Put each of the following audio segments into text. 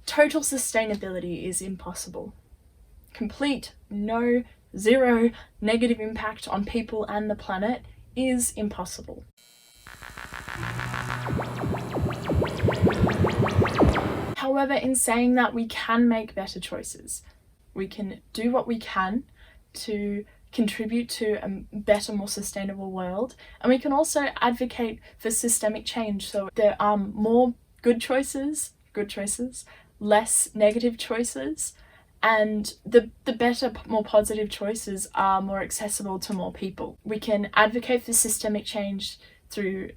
Total sustainability is impossible. Complete, zero negative impact on people and the planet is impossible. However, in saying that, we can make better choices. We can do what we can to contribute to a better, more sustainable world, and we can also advocate for systemic change, so there are more good choices, less negative choices, and the better, more positive choices are more accessible to more people. We can advocate for systemic change through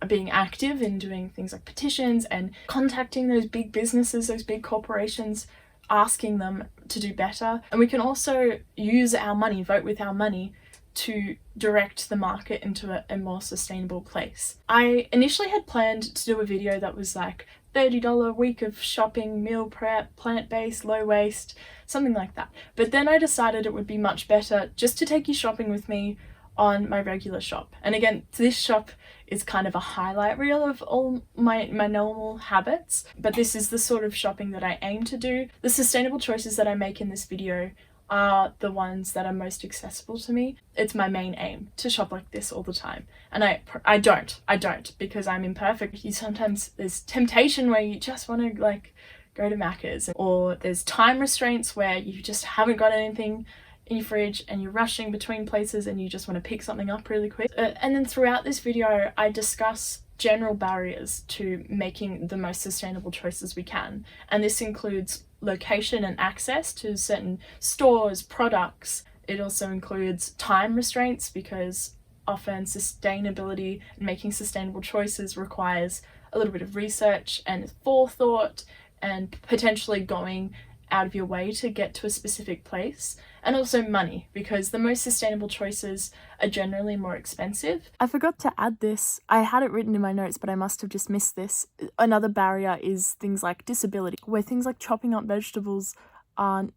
being active in doing things like petitions and contacting those big businesses, those big corporations, asking them to do better. And we can also use our money, vote with our money, to direct the market into a more sustainable place. I initially had planned to do a video that was like $30 week of shopping, meal prep, plant-based, low waste, something like that. But then I decided it would be much better just to take you shopping with me on my regular shop. And again, this shop is kind of a highlight reel of all my normal habits, but this is the sort of shopping that I aim to do. The sustainable choices that I make in this video are the ones that are most accessible to me. It's my main aim to shop like this all the time. And I don't because I'm imperfect. Sometimes there's temptation where you just want to like go to Macca's, or there's time restraints where you just haven't got anything in your fridge and you're rushing between places and you just want to pick something up really quick. And then throughout this video, I discuss general barriers to making the most sustainable choices we can. And this includes location and access to certain stores, products. It also includes time restraints, because often sustainability and making sustainable choices requires a little bit of research and forethought and potentially going out of your way to get to a specific place. And also money, because the most sustainable choices are generally more expensive. I forgot to add this. I had it written in my notes, but I must have just missed this. Another barrier is things like disability, where things like chopping up vegetables are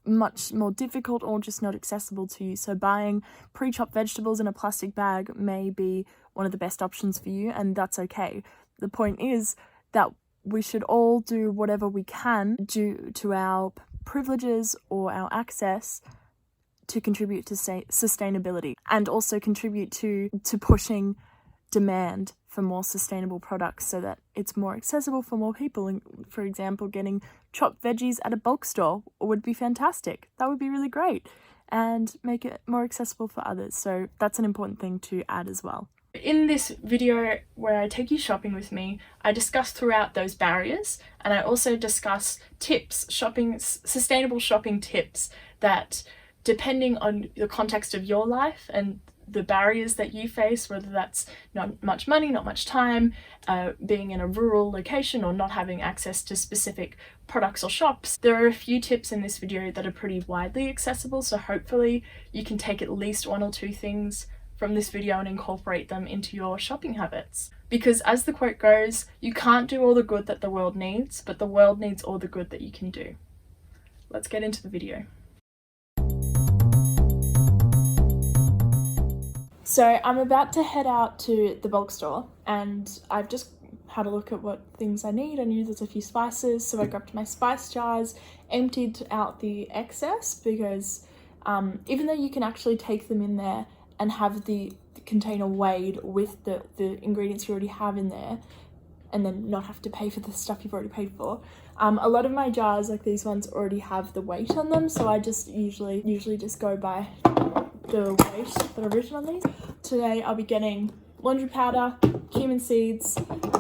much more difficult or just not accessible to you. So buying pre-chopped vegetables in a plastic bag may be one of the best options for you, and that's okay. The point is that we should all do whatever we can due to our privileges or our access to contribute to sustainability, and also contribute to pushing demand for more sustainable products so that it's more accessible for more people. And for example, getting chopped veggies at a bulk store would be fantastic. That would be really great and make it more accessible for others. So that's an important thing to add as well. In this video where I take you shopping with me, I discuss throughout those barriers, and I also discuss tips, sustainable shopping tips that, depending on the context of your life and the barriers that you face, whether that's not much money, not much time, being in a rural location, or not having access to specific products or shops, there are a few tips in this video that are pretty widely accessible, so hopefully you can take at least one or two things from this video and incorporate them into your shopping habits. Because as the quote goes, you can't do all the good that the world needs, but the world needs all the good that you can do. Let's get into the video. So I'm about to head out to the bulk store, and I've just had a look at what things I need. I knew there's a few spices, so I grabbed my spice jars, emptied out the excess, because even though you can actually take them in there and have the container weighed with the ingredients you already have in there, and then not have to pay for the stuff you've already paid for. A lot of my jars, like these ones, already have the weight on them, so I just usually just go by the weight that are written on these. Today I'll be getting laundry powder, cumin seeds,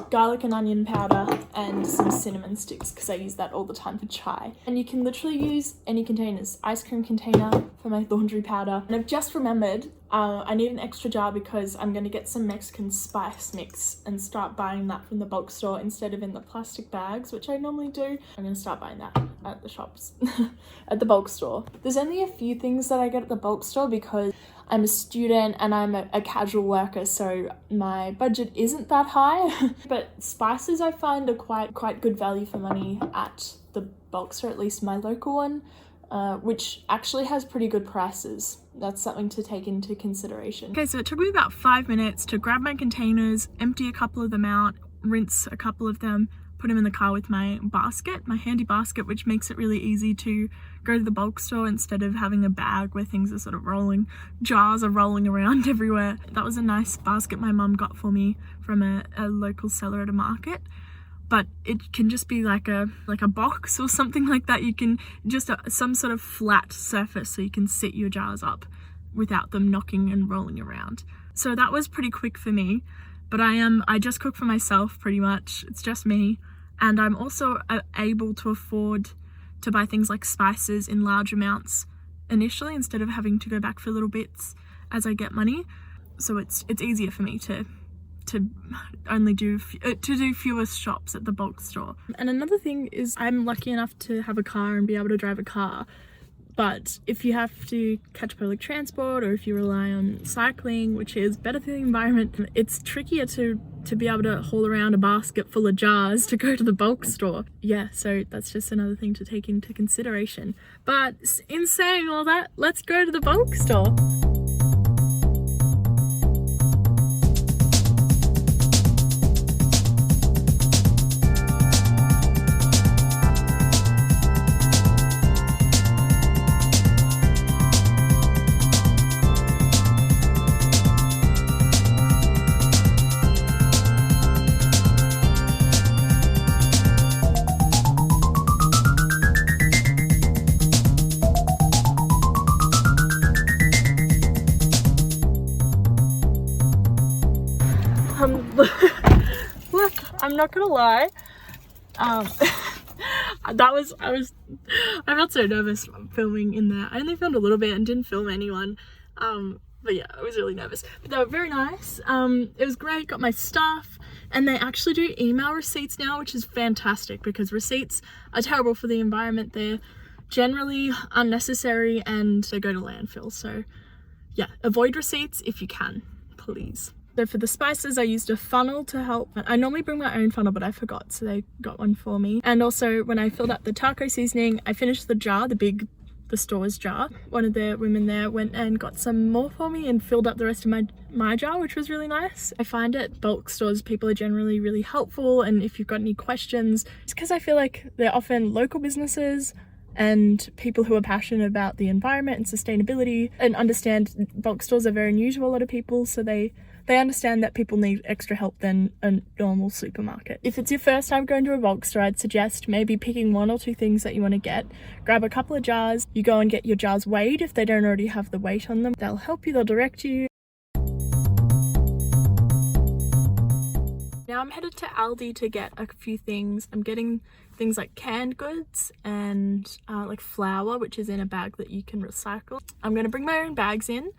garlic and onion powder, and some cinnamon sticks, because I use that all the time for chai. And you can literally use any containers. Ice cream container for my laundry powder. And I've just remembered I need an extra jar, because I'm going to get some Mexican spice mix and start buying that from the bulk store instead of in the plastic bags, which I normally do. I'm going to start buying that at the shops, at the bulk store. There's only a few things that I get at the bulk store because I'm a student and I'm a casual worker, so my budget isn't that high. But spices I find are quite good value for money at the bulk store, at least my local one, which actually has pretty good prices. That's something to take into consideration. Okay, so it took me about 5 minutes to grab my containers, empty a couple of them out, rinse a couple of them, put him in the car with my basket, my handy basket, which makes it really easy to go to the bulk store instead of having a bag where things are sort of jars are rolling around everywhere. That was a nice basket my mum got for me from a local seller at a market. But it can just be like a box or something like that. You can just some sort of flat surface so you can sit your jars up without them knocking and rolling around. So that was pretty quick for me, but I just cook for myself pretty much. It's just me, and I'm also able to afford to buy things like spices in large amounts initially instead of having to go back for little bits as I get money. So it's easier for me to only do fewer shops at the bulk store. And another thing is I'm lucky enough to have a car and be able to drive a car, but if you have to catch public transport or if you rely on cycling, which is better for the environment, it's trickier to be able to haul around a basket full of jars to go to the bulk store. Yeah, so that's just another thing to take into consideration. But in saying all that, let's go to the bulk store. Look, I'm not gonna lie. I felt so nervous filming in there. I only filmed a little bit and didn't film anyone. But yeah, I was really nervous. But they were very nice. It was great. Got my stuff, and they actually do email receipts now, which is fantastic because receipts are terrible for the environment. They're generally unnecessary and they go to landfill. So yeah, avoid receipts if you can, please. So for the spices, I used a funnel to help. I normally bring my own funnel, but I forgot, so they got one for me. And also when I filled up the taco seasoning, I finished the jar, the store's jar. One of the women there went and got some more for me and filled up the rest of my jar, which was really nice. I find at bulk stores, people are generally really helpful, and if you've got any questions, it's because I feel like they're often local businesses and people who are passionate about the environment and sustainability and understand bulk stores are very new to a lot of people, so they understand that people need extra help than a normal supermarket. If it's your first time going to a bulk store, I'd suggest maybe picking one or two things that you want to get. Grab a couple of jars. You go and get your jars weighed if they don't already have the weight on them. They'll help you, they'll direct you. Now I'm headed to Aldi to get a few things. I'm getting things like canned goods and like flour, which is in a bag that you can recycle. I'm going to bring my own bags in,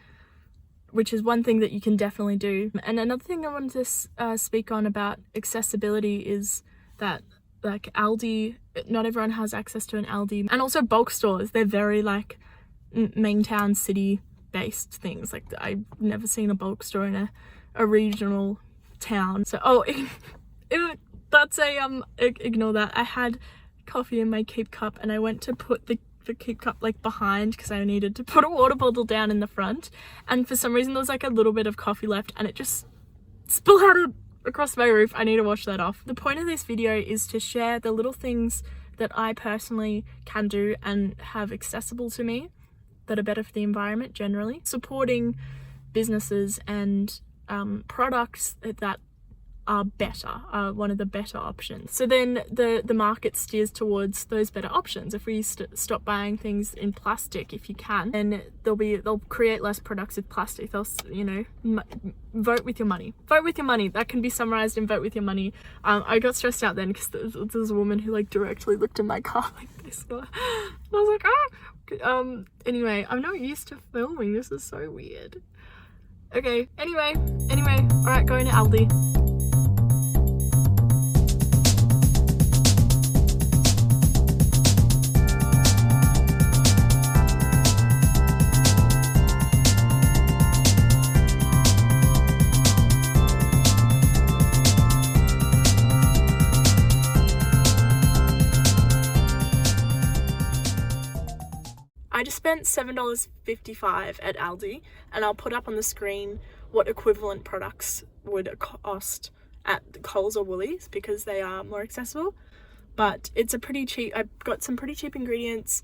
which is one thing that you can definitely do. And another thing I wanted to speak on about accessibility is that like Aldi, not everyone has access to an Aldi, and also bulk stores, they're very like main town city based things. Like I've never seen a bulk store in a regional town. So that's ignore that. I had coffee in my keep cup and I went to put the keep cup like behind because I needed to put a water bottle down in the front, and for some reason there was like a little bit of coffee left and it just splattered across my roof. I need to wash that off. The point of this video is to share the little things that I personally can do and have accessible to me that are better for the environment generally. Supporting businesses and products that are better, are one of the better options. So then the market steers towards those better options. If we stop buying things in plastic, if you can, then they'll create less products with plastic. They'll, vote with your money. Vote with your money. That can be summarized in vote with your money. I got stressed out then because there was a woman who like directly looked in my car like this. I was like, ah. Anyway, I'm not used to filming. This is so weird. Okay. Anyway. All right, going to Aldi. I just spent $7.55 at Aldi, and I'll put up on the screen what equivalent products would cost at Coles or Woolies because they are more accessible. But it's a pretty cheap, I got some pretty cheap ingredients.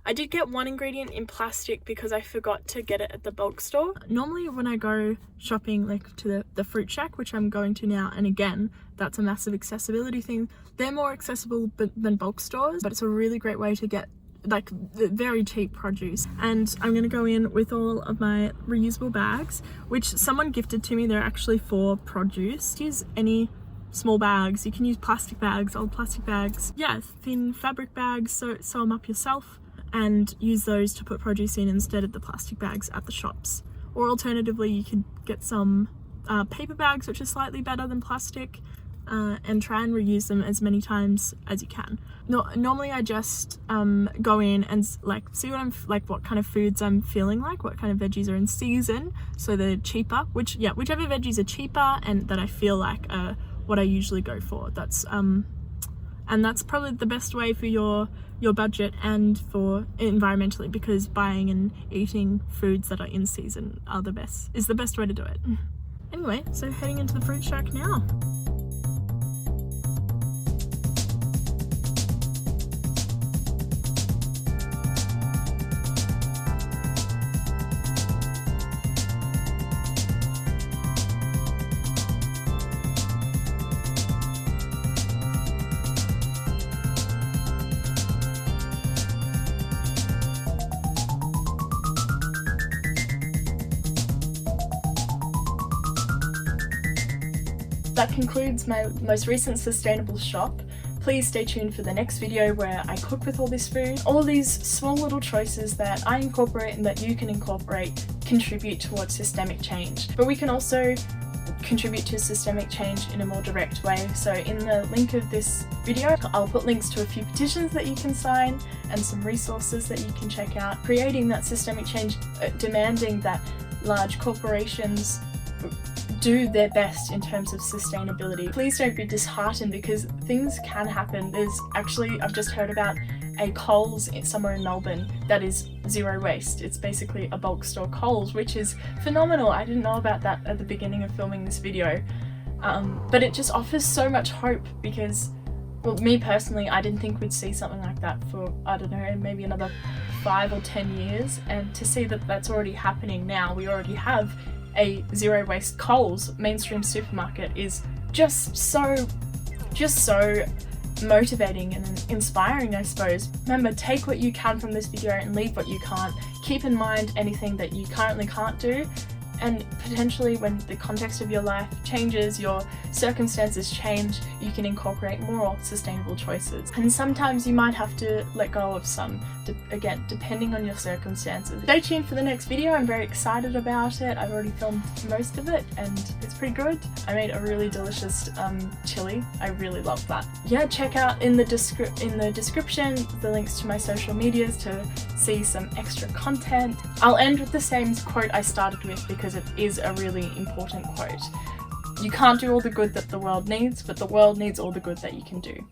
I did get one ingredient in plastic because I forgot to get it at the bulk store. Normally when I go shopping like to the fruit shack, which I'm going to now, and again, that's a massive accessibility thing, they're more accessible than bulk stores, but it's a really great way to get like the very cheap produce. And I'm gonna go in with all of my reusable bags, which someone gifted to me. They're actually for produce. Use any small bags. You can use plastic bags, old plastic bags. Yeah, thin fabric bags, sew them up yourself and use those to put produce in instead of the plastic bags at the shops. Or alternatively, you could get some paper bags, which are slightly better than plastic, and try and reuse them as many times as you can. Normally I just go in and like see what kind of foods I'm feeling like, what kind of veggies are in season, so they're cheaper, whichever veggies are cheaper and that I feel like are what I usually go for. That's and that's probably the best way for your budget and for environmentally, because buying and eating foods that are in season is the best way to do it. Anyway, so heading into the fruit shack now. That concludes my most recent sustainable shop. Please stay tuned for the next video where I cook with all this food. All these small little choices that I incorporate and that you can incorporate contribute towards systemic change. But we can also contribute to systemic change in a more direct way. So in the link of this video, I'll put links to a few petitions that you can sign and some resources that you can check out. Creating that systemic change, demanding that large corporations do their best in terms of sustainability. Please don't be disheartened, because things can happen. I've just heard about a Coles somewhere in Melbourne that is zero waste. It's basically a bulk store Coles, which is phenomenal. I didn't know about that at the beginning of filming this video. But it just offers so much hope, because, well, me personally, I didn't think we'd see something like that for, I don't know, maybe another 5 or 10 years. And to see that that's already happening now, we already have a zero waste Coles mainstream supermarket, is just so motivating and inspiring, I suppose. Remember, take what you can from this video and leave what you can't. Keep in mind anything that you currently can't do, and potentially when the context of your life changes, your circumstances change, you can incorporate more sustainable choices. And sometimes you might have to let go of some, again, depending on your circumstances. Stay tuned for the next video. I'm very excited about it. I've already filmed most of it and it's pretty good. I made a really delicious chili. I really love that. Yeah, check out in the description the links to my social medias to see some extra content. I'll end with the same quote I started with, because it is a really important quote. You can't do all the good that the world needs, but the world needs all the good that you can do.